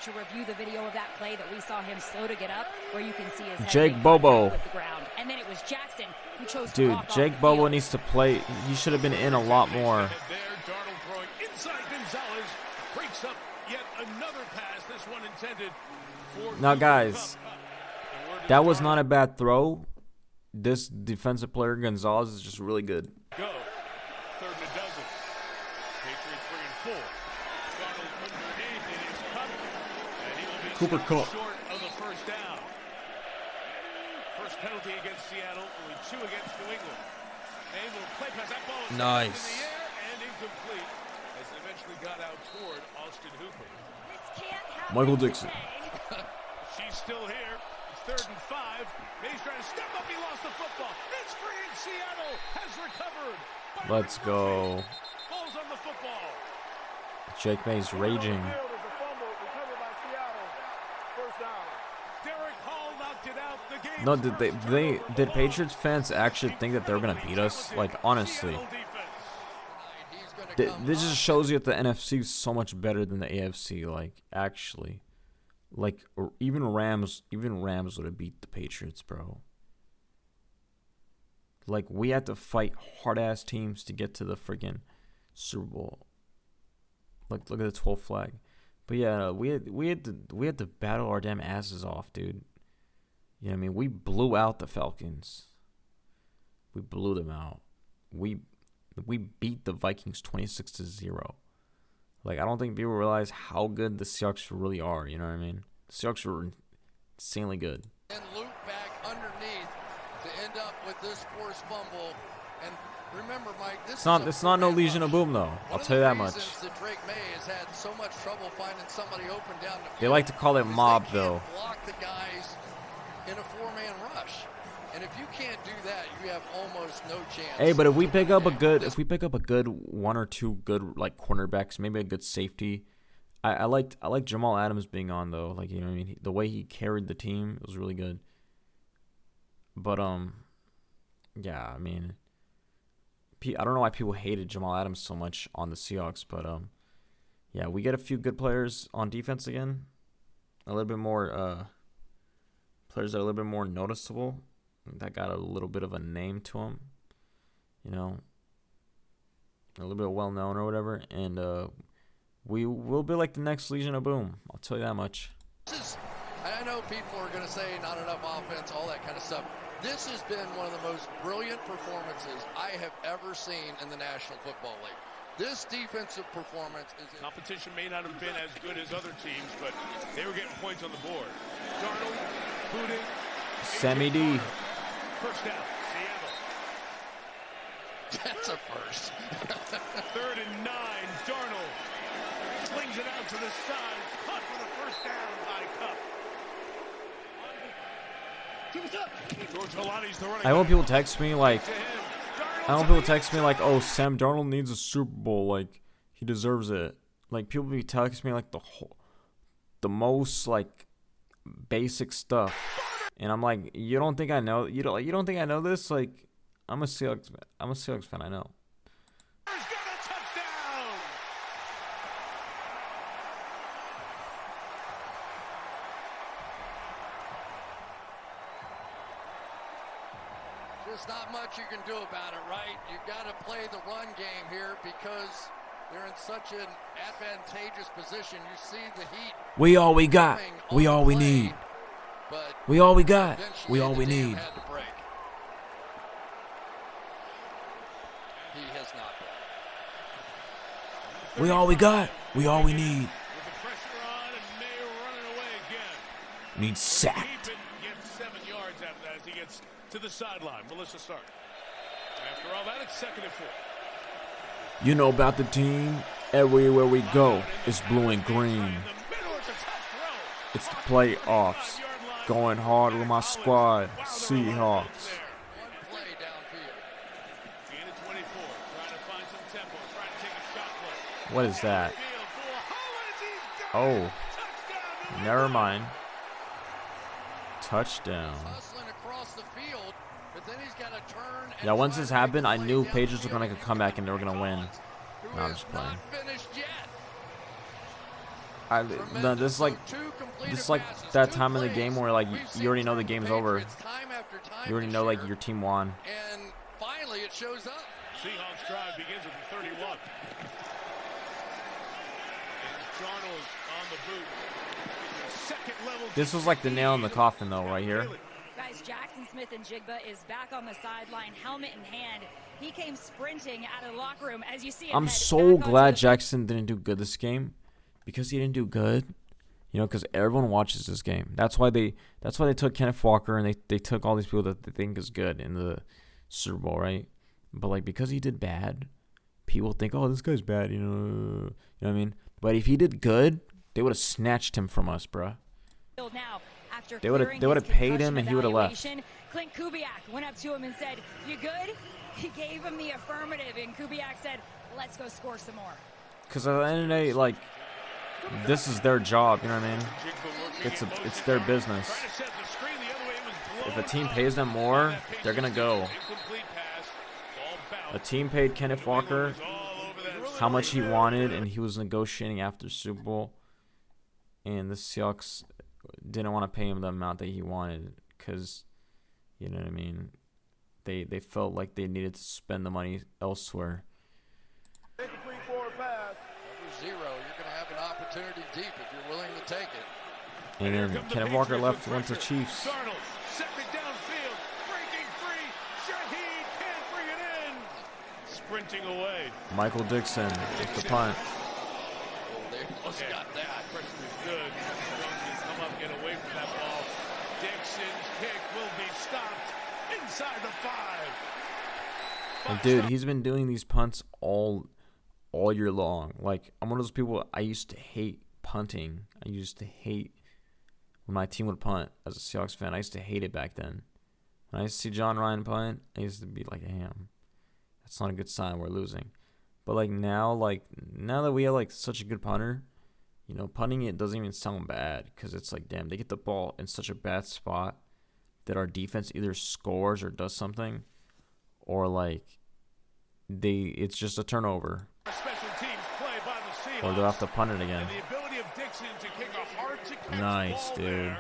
Speaker 4: To review the video of that play that we saw him slow to get up, where you can see his head
Speaker 1: Jake Bobo.
Speaker 4: with the ground. And then it was Jackson who chose to
Speaker 1: Dude,
Speaker 4: walk off
Speaker 1: Jake
Speaker 4: the
Speaker 1: Bobo
Speaker 4: field.
Speaker 1: needs to play. He should have been in a lot more.
Speaker 2: There, Darnold throwing inside Gonzalez. Breaks up yet another pass. This one intended for
Speaker 1: Now, guys, that was not a bad throw. This defensive player, Gonzalez, is just really good.
Speaker 2: Go. 3rd and a dozen. Patriots 3 and 4. Darnold underneath. It is cut. And he will be
Speaker 1: Cooper Kupp.
Speaker 2: short of the first down. First penalty against Seattle. Only 2 against New England. A little play pass. That ball is
Speaker 1: Nice.
Speaker 2: in the air and incomplete as it eventually got out toward Austin Hooper.
Speaker 1: Michael Dixon.
Speaker 2: She's still here. It's 3rd and 5. May's trying to step up. He lost the football. It's free in Seattle. Has recovered.
Speaker 1: Let's go.
Speaker 2: Falls on the football.
Speaker 1: Jake May's raging.
Speaker 2: Derek Hall knocked it out. The game.
Speaker 1: No, did Patriots fans actually think that they were gonna beat us? Like, honestly, this just shows you that the NFC is so much better than the AFC. Like, actually, like, or even Rams would have beat the Patriots, bro. Like, we had to fight hard ass teams to get to the freaking Super Bowl. Like, look at the 12th flag. But yeah, we had to battle our damn asses off, dude. You know what I mean? We blew out the Falcons. We blew them out. We beat the Vikings 26-0. Like, I don't think people realize how good the Seahawks really are. You know what I mean? The Seahawks were insanely good.
Speaker 3: And loop back underneath to end up with this forced fumble. And remember, Mike,
Speaker 1: It's not no Legion of Boom though. I'll tell you that much.
Speaker 3: That Drake May has had so much trouble finding somebody open down the field.
Speaker 1: They like to call it mob
Speaker 3: they
Speaker 1: though.
Speaker 3: can't block the guys in a 4-man rush. And if you can't do that, you have almost no chance.
Speaker 1: Hey, but if we pick up a good one or two good like cornerbacks, maybe a good safety. I liked Jamal Adams being on though. Like, you know what I mean? The way he carried the team was really good. But yeah, I mean, I don't know why people hated Jamal Adams so much on the Seahawks, but yeah, we get a few good players on defense again. A little bit more players that are a little bit more noticeable. That got a little bit of a name to them, you know, a little bit well known or whatever, and we will be like the next Legion of Boom. I'll tell you that much.
Speaker 3: I know people are going to say not enough offense, all that kind of stuff. This has been one of the most brilliant performances I have ever seen in the National Football League. This defensive performance is...
Speaker 2: Competition may not have been as good as other teams, but they were getting points on the board. Darnold, Booty,
Speaker 1: Sammy D.
Speaker 2: First down, Seattle.
Speaker 3: That's a first.
Speaker 2: 3rd and 9, Darnold slings it out to the side. Caught for the first down by Cup. George Holani's the running
Speaker 1: I hope
Speaker 2: back.
Speaker 1: people text me like,
Speaker 2: To him.
Speaker 1: I hope people text me like, oh, Sam Darnold needs a Super Bowl, like he deserves it. Like people be texting me like the most like basic stuff, and I'm like, you don't think I know? You don't think I know this? Like, I'm a Seahawks fan. I know.
Speaker 2: Got a touchdown.
Speaker 3: There's not much you can do about it, right? You've got to play the run game here because they're in such an advantageous position. You see the Heat.
Speaker 1: We all we got. We all we need.
Speaker 3: But
Speaker 1: We all we got. We
Speaker 3: eventually
Speaker 1: all
Speaker 3: the
Speaker 1: we
Speaker 3: dam
Speaker 1: need.
Speaker 3: had to break. He has not been.
Speaker 1: We all we got. We all we need.
Speaker 2: With the pressure on and Mayer running away again.
Speaker 1: Need sacked.
Speaker 2: Keep it, gets 7 yards after that as he gets to the sideline. Melissa Stark. After all that, it's 2nd and 4.
Speaker 1: You know about the team. Everywhere we go, it's blue and green.
Speaker 2: In the middle, it's a tough throw.
Speaker 1: It's the playoffs. Going hard with my squad, Seahawks.
Speaker 3: One play downfield.
Speaker 2: Gain of 24. Trying to find some tempo. Trying to take a shot play.
Speaker 1: What is that?
Speaker 2: Field for Hollins. He's got it.
Speaker 1: Oh,
Speaker 2: Touchdown, New
Speaker 1: never
Speaker 2: England.
Speaker 1: mind. Touchdown.
Speaker 3: Hustling across the field, but then he's got to turn.
Speaker 1: Yeah, once this happened, I knew Patriots were gonna make a comeback and they were gonna win. No, I'm just playing.
Speaker 3: Finished yet.
Speaker 1: No, this is like that time in the game where like you already know the game's over. You already know like your team won.
Speaker 3: And finally it shows up.
Speaker 2: Seahawks drive begins at the 31. And Darnold on the boot. Second level.
Speaker 1: This was like the nail in the coffin though, right here.
Speaker 4: Guys, Jackson Smith-Njigba is back on the sideline, helmet in hand. He came sprinting out of the locker room as you see him
Speaker 1: I'm
Speaker 4: head
Speaker 1: so
Speaker 4: back onto
Speaker 1: glad
Speaker 4: the-
Speaker 1: Jackson didn't do good this game, because he didn't do good. You know, because everyone watches this game. That's why they took Kenneth Walker and they took all these people that they think is good in the Super Bowl, right? But like because he did bad, people think, oh, this guy's bad. You know what I mean? But if he did good, they would have snatched him from us, bruh.
Speaker 4: Now, after
Speaker 1: They would've-
Speaker 4: clearing
Speaker 1: they would've
Speaker 4: his
Speaker 1: paid him
Speaker 4: concussion
Speaker 1: and he would've left.
Speaker 4: evaluation, Clint Kubiak went up to him and said, "You good?" He gave him the affirmative, and Kubiak said, "Let's go score some more."
Speaker 1: Because at the end of the day, like, this is their job. You know what I mean? It's their business. If a team pays them more, they're gonna go. A team paid Kenneth Walker how much he wanted, and he was negotiating after Super Bowl, and the Seahawks didn't want to pay him the amount that he wanted because, you know what I mean, they felt like they needed to spend the money elsewhere.
Speaker 3: Number 0, you're going to have an opportunity deep if you're willing to take it.
Speaker 1: And then Kenneth Walker left, went to Chiefs.
Speaker 2: Darnold, second downfield, breaking free. Shaheed can't bring it in. Sprinting away.
Speaker 1: Michael Dixon with the punt.
Speaker 3: Oh, they almost got that.
Speaker 2: Pressure is good. Jones can come up, get away from that ball. Dixon's kick will be stopped inside the 5.
Speaker 1: And dude, he's been doing these punts all year long. Like, I'm one of those people, I used to hate punting. I used to hate when my team would punt as a Seahawks fan. I used to hate it back then. When I used to see John Ryan punt, I used to be like, damn, that's not a good sign, we're losing. But like now that we have like such a good punter, you know, punting it doesn't even sound bad because it's like, damn, they get the ball in such a bad spot that our defense either scores or does something, or like it's just a turnover,
Speaker 2: Special teams play by the Seahawks.
Speaker 1: or they'll have to punt it again.
Speaker 2: And the ability of Dixon to kick a hard-to-catch
Speaker 1: Nice,
Speaker 2: ball
Speaker 1: dude.
Speaker 2: there.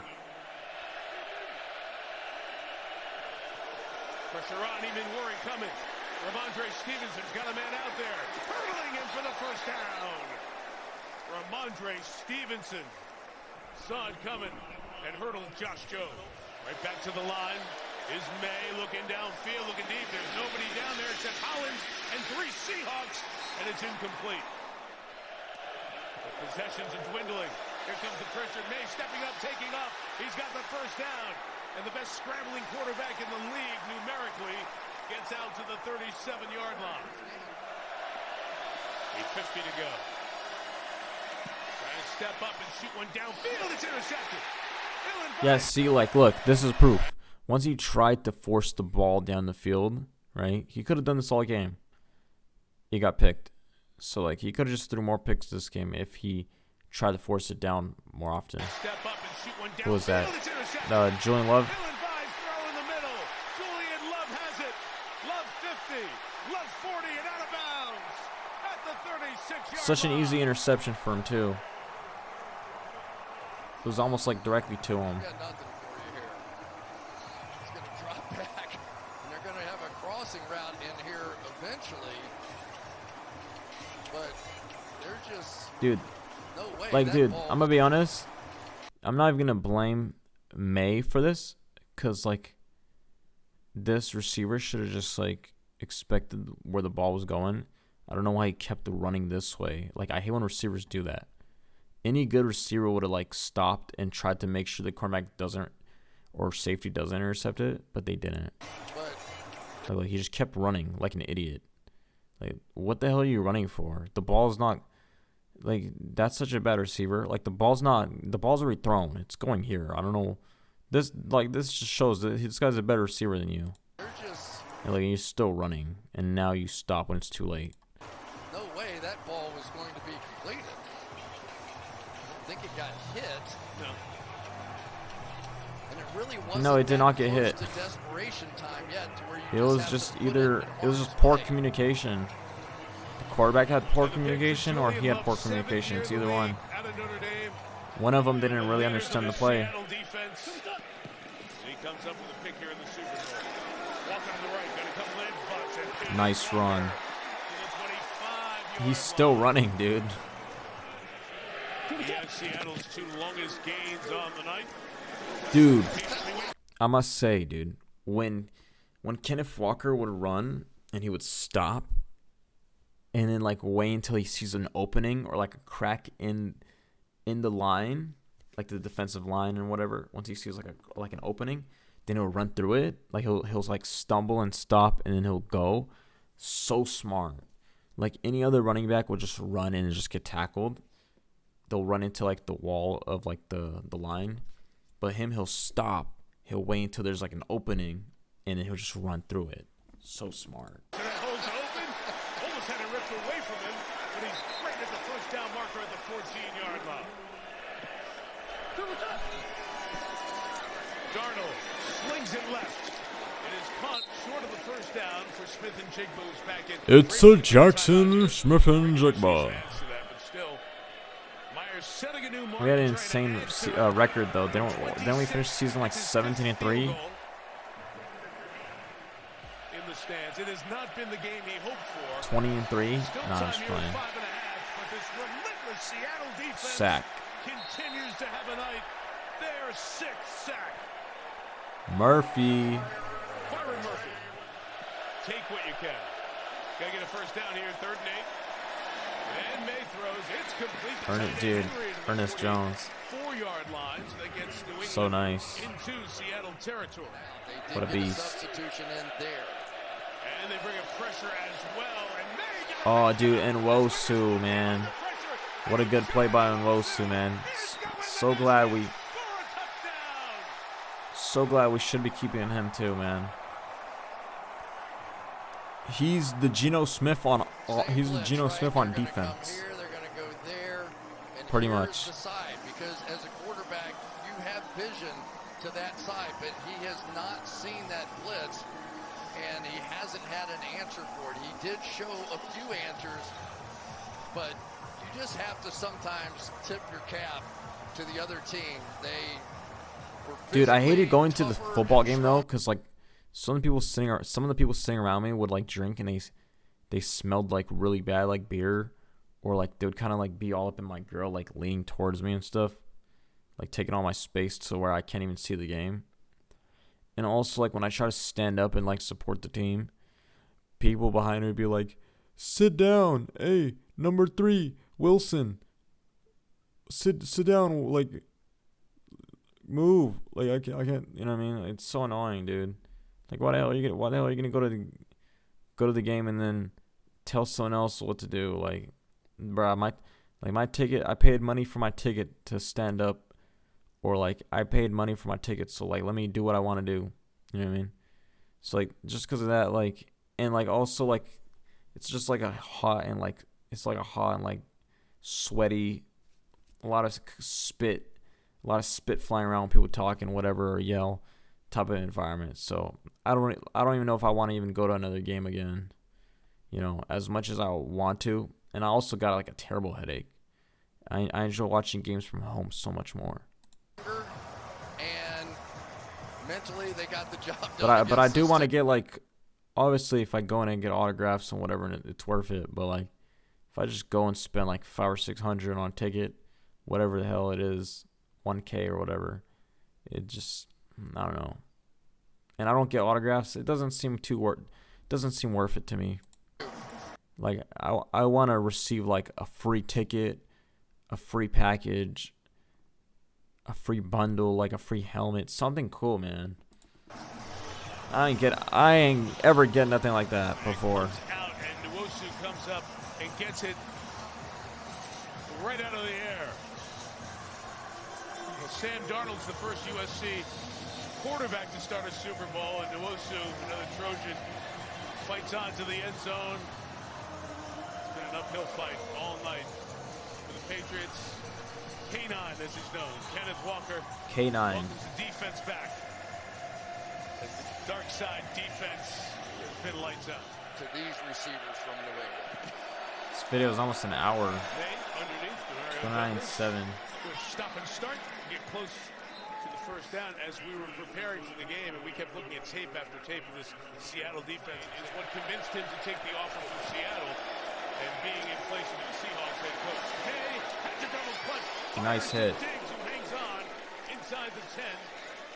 Speaker 2: Pressure on him and worry coming. Ramondre Stevenson's got a man out there. Hurdling him for the first down. Ramondre Stevenson saw it coming and hurdled Josh Jones. Right back to the line. is May looking downfield, looking deep. There's nobody down there except Hollins and 3 Seahawks, and it's incomplete. The possessions are dwindling. Here comes the pressure. May stepping up, taking off. He's got the first down. And the best scrambling quarterback in the league numerically gets out to the 37-yard line. 8:50 to go. Trying to step up and shoot one downfield. It's intercepted.
Speaker 1: Yeah, see, like, look, this is proof. Once he tried to force the ball down the field, right, he could have done this all game. He got picked. So, like, he could have just threw more picks this game if he tried to force it down more often.
Speaker 2: Step up and shoot one
Speaker 1: Who was that?
Speaker 2: downfield.
Speaker 1: Julian Love?
Speaker 2: Dylan Vise throw in the middle. Julian Love has it. Love 50. Love 40 and out of bounds at the 36-yard
Speaker 1: Such an
Speaker 2: line.
Speaker 1: easy interception for him, too. It was almost like directly to him.
Speaker 3: Got nothing for you here. It's going to drop back, and they're going to have a crossing route in here eventually. But they're just
Speaker 1: Dude,
Speaker 3: no way.
Speaker 1: like,
Speaker 3: that
Speaker 1: dude,
Speaker 3: ball
Speaker 1: I'm going to be honest. I'm not even going to blame May for this. Because, like, this receiver should have just, like, expected where the ball was going. I don't know why he kept running this way. Like, I hate when receivers do that. Any good receiver would have, like, stopped and tried to make sure the cornerback doesn't, or safety doesn't intercept it, but they didn't.
Speaker 3: but
Speaker 1: Like, he just kept running like an idiot. Like, what the hell are you running for? The ball's not, like, that's such a bad receiver. Like, the ball's already thrown. It's going here. I don't know. This just shows that this guy's a better receiver than you.
Speaker 3: they're just
Speaker 1: And, like, you're still running, and now you stop when it's too late.
Speaker 3: no way that ball was going to be completed. I don't think it got hit.
Speaker 2: No.
Speaker 3: And it really wasn't
Speaker 1: No, it did
Speaker 3: that
Speaker 1: not get
Speaker 3: close
Speaker 1: hit.
Speaker 3: to desperation time yet to where you
Speaker 1: It was
Speaker 3: have
Speaker 1: just
Speaker 3: to put
Speaker 1: either,
Speaker 3: in an
Speaker 1: it was just
Speaker 3: honest
Speaker 1: poor
Speaker 3: play.
Speaker 1: communication. The quarterback had poor communication, or he had poor communication. It's either one.
Speaker 2: Out of Notre Dame.
Speaker 1: One of them didn't really understand the play.
Speaker 2: Seattle defense. He comes up with a pick here in the Super Bowl. Walk on the right, got a couple in spots. And
Speaker 1: Nice run.
Speaker 2: to the 25-yard
Speaker 1: He's still running, dude.
Speaker 2: line. He has Seattle's 2 longest gains on the night.
Speaker 1: Dude, I must say, dude, when Kenneth Walker would run and he would stop and then, like, wait until he sees an opening or, like, a crack in the line, like the defensive line and whatever, once he sees like an opening, then he'll run through it. Like, he'll like stumble and stop, and then he'll go. So smart. Like, any other running back will just run in and just get tackled. They'll run into, like, the wall of, like, the line. But him, he'll stop. He'll wait until there's, like, an opening, and then he'll just run through it. So smart.
Speaker 2: And it holds open. Almost had it ripped away from him, but he's right at the first down marker at the 14-yard line. Darnold slings it left. It is punt short of the first down for Smith and Jigba's back in.
Speaker 1: It's a Jackson Smith and Jigba. We had an insane record, though. Didn't we finish the season like 17-3?
Speaker 2: In the stands. It has not been the game he hoped for.
Speaker 1: 20-3?
Speaker 2: Still
Speaker 1: Nah, I'm
Speaker 2: time
Speaker 1: just
Speaker 2: here,
Speaker 1: playing.
Speaker 2: 5.5, but this relentless Seattle defense
Speaker 1: Sack.
Speaker 2: continues to have a night. Their 6th sack.
Speaker 1: Murphy.
Speaker 2: Byron Murphy. Take what you can. Gotta get a first down here, 3rd and 8. And May throws. It's complete.
Speaker 1: Dude, Ernest Jones.
Speaker 2: 4-yard lines. That gets New England
Speaker 1: So nice.
Speaker 2: into Seattle territory.
Speaker 3: They did
Speaker 1: What a
Speaker 3: get
Speaker 1: beast.
Speaker 3: Substitution in there.
Speaker 2: And they bring a pressure as well. And May gets
Speaker 1: Oh, dude, Nwosu, man.
Speaker 2: pressure.
Speaker 1: What a good play by Nwosu, man. So glad we should be keeping him too, man. He's the Geno Smith on defense.
Speaker 3: They're going to go there. And
Speaker 1: Pretty
Speaker 3: here's
Speaker 1: much.
Speaker 3: The side, because as a quarterback, you have vision to that side, but he has not seen that blitz, and he hasn't had an answer for it. He did show a few answers, but you just have to sometimes tip your cap to the other team. They were
Speaker 1: Dude, I hated
Speaker 3: physically
Speaker 1: going to the
Speaker 3: tougher
Speaker 1: football
Speaker 3: and
Speaker 1: game though,
Speaker 3: stronger.
Speaker 1: cause like some of the people sitting around me would like drink and they smelled like really bad, like beer, or like they would kind of like be all up in my grill, like leaning towards me and stuff, like taking all my space to where I can't even see the game. And also, like, when I try to stand up and, like, support the team, people behind me be like, sit down. Hey, number 3, Wilson. Sit down. Like, move. Like, I can't, you know what I mean? It's so annoying, dude. Like, why the hell are you gonna go to the game and then tell someone else what to do? Like, bruh, my ticket, I paid money for my ticket to stand up. Or, like, I paid money for my ticket, so, like, let me do what I want to do. You know what I mean? So, like, just because of that, like, and, like, also, like, it's just, like, it's like a hot and, like, sweaty, a lot of spit flying around when people talk and whatever or yell type of environment. So, I don't even know if I want to even go to another game again, you know, as much as I want to. And I also got, like, a terrible headache. I enjoy watching games from home so much more.
Speaker 3: And mentally, they got the job done.
Speaker 1: But I do want to get, like, obviously, if I go in and get autographs and whatever, it's worth it. But, like, if I just go and spend like $500 or $600 on a ticket, whatever the hell it is, $1K or whatever, it just, I don't know. And I don't get autographs. It doesn't seem worth it to me. Like, I want to receive, like, a free ticket, a free package, a free bundle, like a free helmet, something cool, man. I ain't ever get nothing like that before.
Speaker 2: Out, and Nwosu comes up and gets it right out of the air. Well, Sam Darnold's the first USC quarterback to start a Super Bowl, and Nwosu, another Trojan, fights on to the end zone. It's been an uphill fight all night for the Patriots. K9, as he's known, Kenneth Walker.
Speaker 1: K9.
Speaker 2: Welcomes the defense back. As the dark side defense has been lights out.
Speaker 3: To these receivers from New England.
Speaker 1: This video is almost an hour.
Speaker 2: Underneath,
Speaker 1: 29-7.
Speaker 2: Stop and start. Get close to the first down as we were preparing for the game, and we kept looking at tape after tape of this Seattle defense. Is what convinced him to take the offer from Seattle and being in place of the Seahawks head coach. Hey, has a double punch.
Speaker 1: Nice hit.
Speaker 2: Diggs, who hangs on inside the 10.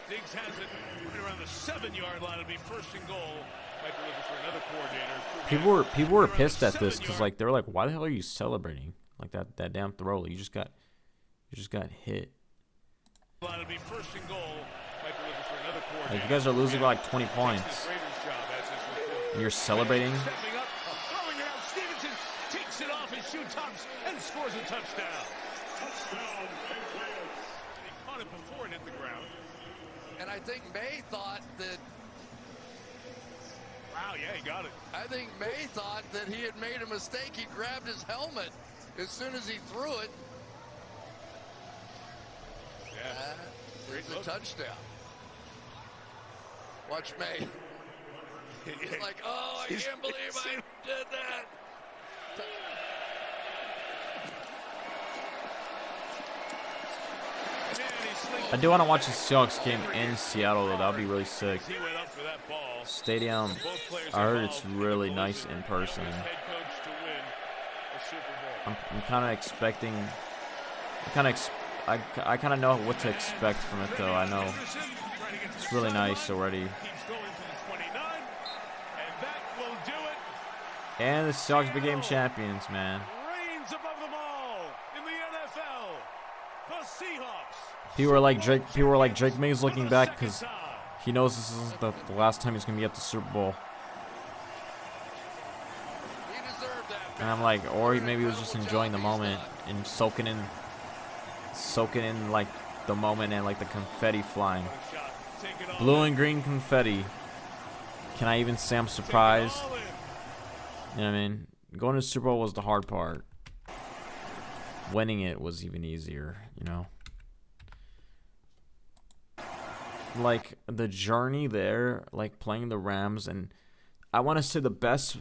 Speaker 2: Diggs has it right around the 7-yard line. It'll be first and goal. Might be looking for another coordinator.
Speaker 1: People were pissed at this because, like, they were like, "Why the hell are you celebrating like that damn throw? You just got hit.
Speaker 2: It'll be first and goal. Might be looking for another coordinator.
Speaker 1: Like, you guys are losing by like 20 points, and you're celebrating."
Speaker 2: Stepping up, throwing it out. Stevenson takes it off his shoe tops and scores a touchdown. He caught it before it hit the ground.
Speaker 3: And I think May thought that.
Speaker 2: Wow, yeah, he got it.
Speaker 3: I think May thought that he had made a mistake. He grabbed his helmet as soon as he threw it.
Speaker 2: Yeah.
Speaker 3: It's a touchdown. Watch May. He's like, oh, I can't believe I did that.
Speaker 1: I do want to watch the Seahawks game in Seattle, though. That would be really sick.
Speaker 2: He went up for that ball.
Speaker 1: Stadium, I heard it's really nice in person. I'm kind of expecting. I kind of know what to expect from it, though. I know it's really nice already. And the Seahawks became champions, man.
Speaker 2: Reigns above them all in the NFL. The Seahawks.
Speaker 1: People were like Drake May's looking back because he knows this is the last time he's gonna be at the Super Bowl.
Speaker 3: He deserved that.
Speaker 1: And I'm like, or maybe he was just enjoying the moment and soaking in like the moment and like the confetti flying. Blue and green confetti. Can I even say I'm surprised? You know what I mean? Going to the Super Bowl was the hard part. Winning it was even easier, you know? Like, the journey there, like, playing the Rams, and I want to say the best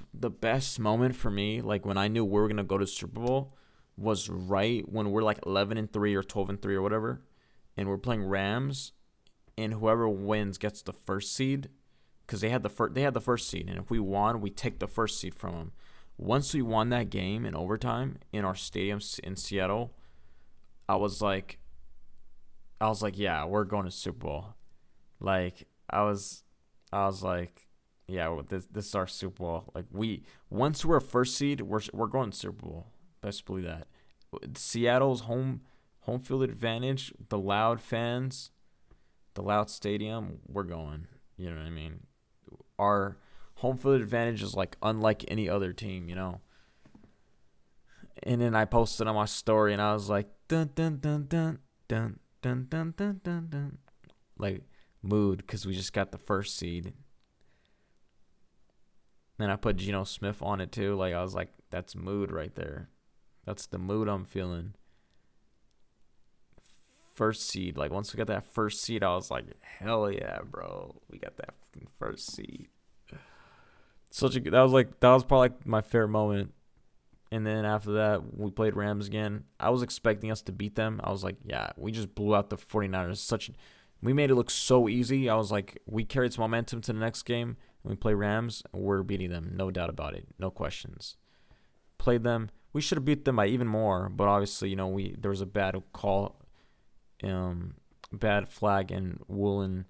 Speaker 1: moment for me, like, when I knew we were going to go to the Super Bowl, was right when we're, like, 11-3 or 12-3 or whatever, and we're playing Rams, and whoever wins gets the first seed, because they had the first seed, and if we won, we take the first seed from them. Once we won that game in overtime in our stadium in Seattle, I was like, yeah, we're going to Super Bowl. Like, I was like, yeah, well, this is our Super Bowl. Like once we're a first seed, we're going to Super Bowl. Best believe that. Seattle's home field advantage, the loud fans, the loud stadium, we're going. You know what I mean? Our home field advantage is like unlike any other team, you know. And then I posted on my story, and I was like, dun dun dun dun dun dun dun dun dun dun, like mood, because we just got the first seed. Then I put Geno Smith on it too. Like I was like, that's mood right there. That's the mood I'm feeling. First seed. Like once we got that first seed, I was like, hell yeah, bro. We got that first seed. That was probably like my favorite moment. And then after that, we played Rams again. I was expecting us to beat them. I was like, yeah, we just blew out the 49ers. We made it look so easy. I was like, we carried some momentum to the next game. And we play Rams, and we're beating them. No doubt about it. No questions. Played them. We should have beat them by even more. But obviously, you know, there was a bad call, bad flag, and Woolen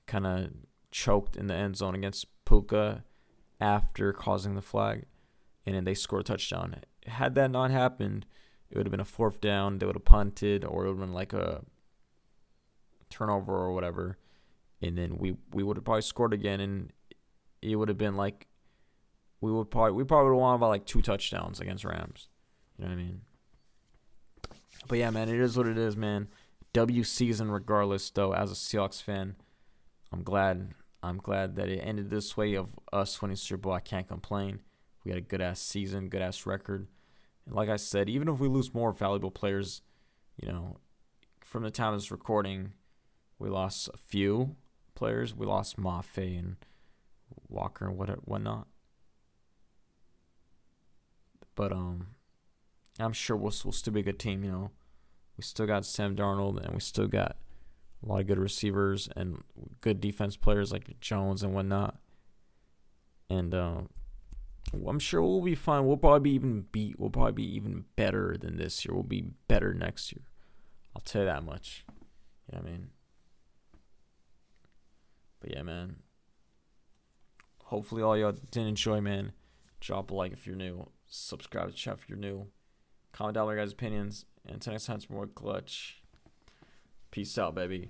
Speaker 1: kind of choked in the end zone against Puka after causing the flag. And then they scored a touchdown. Had that not happened, it would have been a fourth down. They would have punted, or it would have been like a turnover or whatever. And then we would have probably scored again, and it would have been like we probably would have won about like 2 touchdowns against Rams. You know what I mean? But yeah, man, it is what it is, man. W season regardless, though. As a Seahawks fan, I'm glad that it ended this way of us winning Super Bowl. I can't complain. We had a good-ass season, good-ass record. And like I said, even if we lose more valuable players, you know, from the time of this recording, we lost a few players. We lost Mafe and Walker and whatnot. But I'm sure we'll still be a good team, you know. We still got Sam Darnold, and we still got a lot of good receivers and good defense players like Jones and whatnot. And I'm sure we'll be fine. We'll probably be even better than this year. We'll be better next year. I'll tell you that much. You know what I mean? But yeah, man. Hopefully all y'all did enjoy, man. Drop a like if you're new. Subscribe to the channel if you're new. Comment down your guys' opinions. And until next time, it's more clutch. Peace out, baby.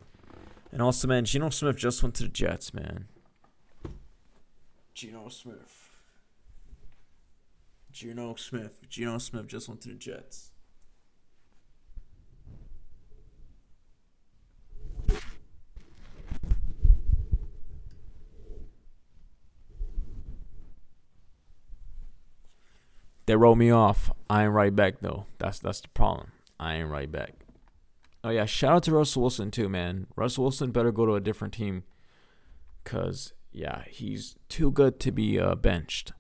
Speaker 1: And also, man, Geno Smith just went to the Jets, man. Geno Smith just went to the Jets. They wrote me off. I ain't right back, though. That's the problem. I ain't right back. Oh, yeah, shout out to Russell Wilson, too, man. Russell Wilson better go to a different team because, yeah, he's too good to be benched.